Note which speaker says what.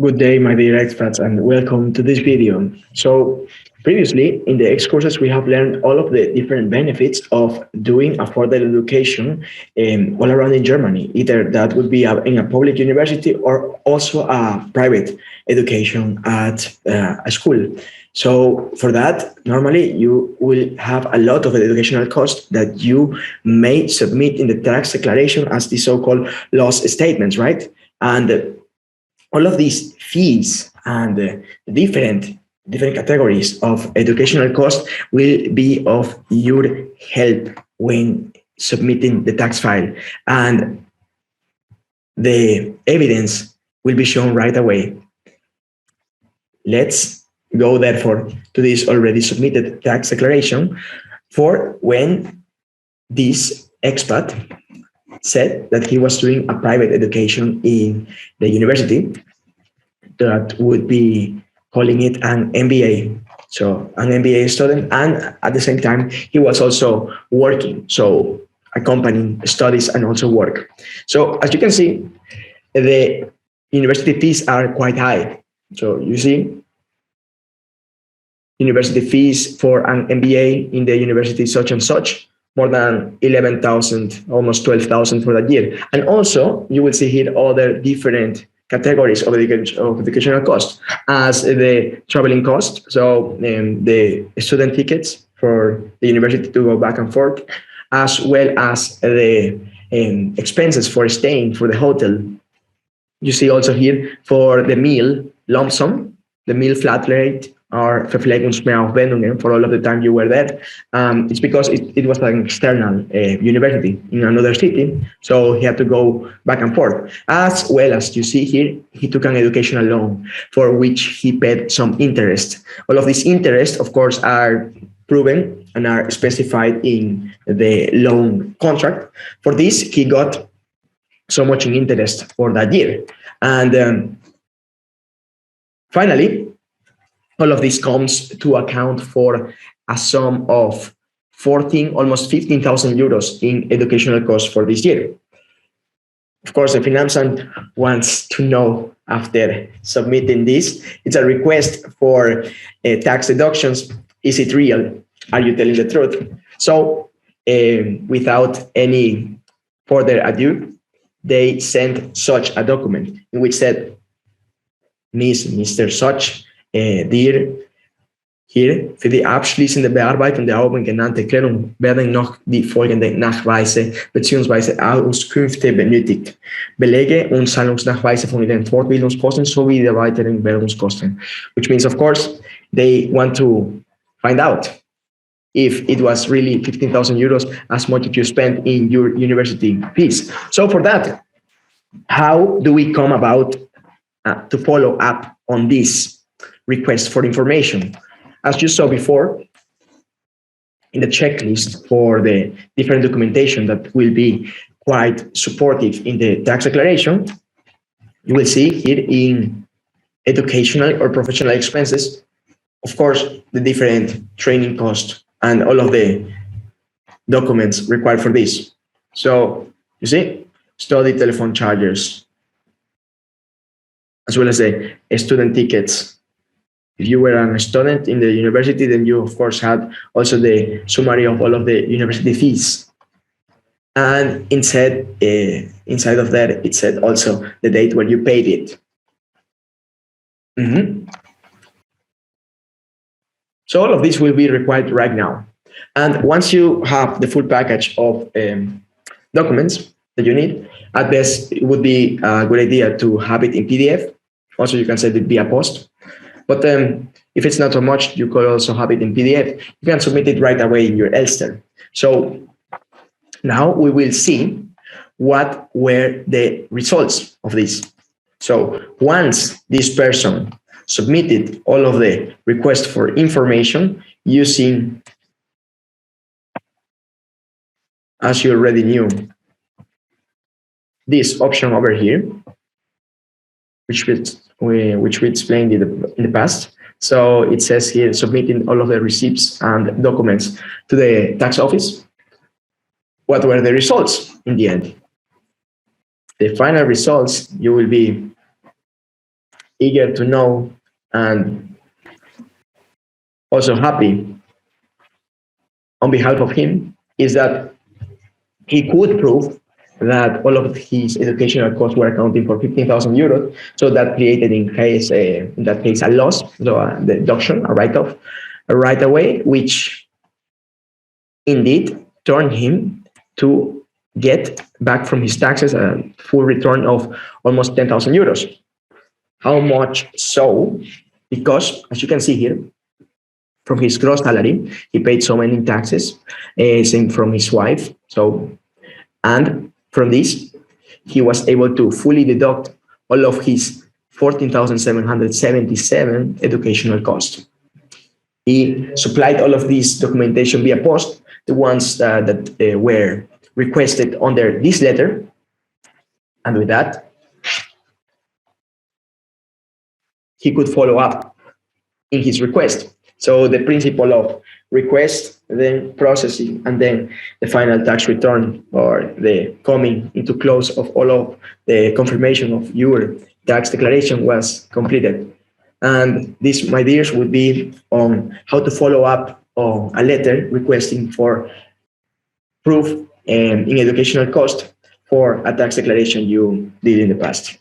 Speaker 1: Good day, my dear expats, and welcome to this video. So, previously in the X courses, we have learned all of the different benefits of doing a further education all around in Germany. Either that would be in a public university or also a private education at a school. So, for that, normally you will have a lot of educational costs that you may submit in the tax declaration as the so-called loss statements, right? And all of these fees and different categories of educational cost will be of your help when submitting the tax file, and the evidence will be shown right away. Let's go therefore to this already submitted tax declaration for when this expat said that he was doing a private education in the university that would be calling it an MBA. So an MBA student, and at the same time, he was also working. So accompanying studies and also work. So as you can see, the university fees are quite high. So you see, university fees for an MBA in the university such and such, more than 11,000, almost 12,000 for that year. And also, you will see here other different categories of educational cost, as the traveling cost, so the student tickets for the university to go back and forth, as well as the expenses for staying for the hotel. You see also here for the meal lump sum, the meal flat rate, or Verpflegungsmehraufwendungen for all of the time you were there. It's because it was an external university in another city, so he had to go back and forth. As well as you see here, he took an educational loan for which he paid some interest. All of these interests, of course, are proven and are specified in the loan contract. For this, he got so much in interest for that year. And finally, all of this comes to account for a sum of 14, almost 15,000 euros in educational costs for this year. Of course, the Finanzamt wants to know after submitting this. It's a request for tax deductions. Is it real? Are you telling the truth? So without any further ado, they sent such a document in which said, Mr. Such, dir hier für die abschließende Bearbeitung der oben genannten Erklärung werden noch die folgenden Nachweise bzw. Auskünfte benötigt. Belege und Zahlungsnachweise von Ihren Fortbildungskosten sowie der weiteren Bildungskosten. Which means, of course, they want to find out if it was really 15,000 euros as much as you spent in your university fees. So for that, how do we come about to follow up on this request for information? As you saw before, in the checklist for the different documentation that will be quite supportive in the tax declaration, you will see here in educational or professional expenses, of course, the different training costs and all of the documents required for this. So you see, study telephone charges, as well as the student tickets. If you were a student in the university, then you, of course, had also the summary of all of the university fees. And inside of that, it said also the date when you paid it. So all of this will be required right now. And once you have the full package of documents that you need, at best, it would be a good idea to have it in PDF. Also, you can send it via post. But if it's not so much, you could also have it in PDF. You can submit it right away in your Elster. So now we will see what were the results of this. So once this person submitted all of the requests for information using, as you already knew, this option over here, which we explained in the past. So it says here, submitting all of the receipts and documents to the tax office. What were the results in the end? The final results you will be eager to know and also happy on behalf of him is that he could prove that all of his educational costs were accounting for 15,000 euros. So that created in that case a loss, so a deduction, a write-off, right away, which indeed turned him to get back from his taxes a full return of almost 10,000 euros. How much so? Because as you can see here, from his gross salary, he paid so many taxes, same from his wife. So, and from this, he was able to fully deduct all of his 14,777 educational costs. He supplied all of this documentation via post, the ones that were requested under this letter. And with that, he could follow up in his request. So the principle of request, then processing, and then the final tax return, or the coming into close of all of the confirmation of your tax declaration was completed. And this, my dears, would be on how to follow up on a letter requesting for proof in educational cost for a tax declaration you did in the past.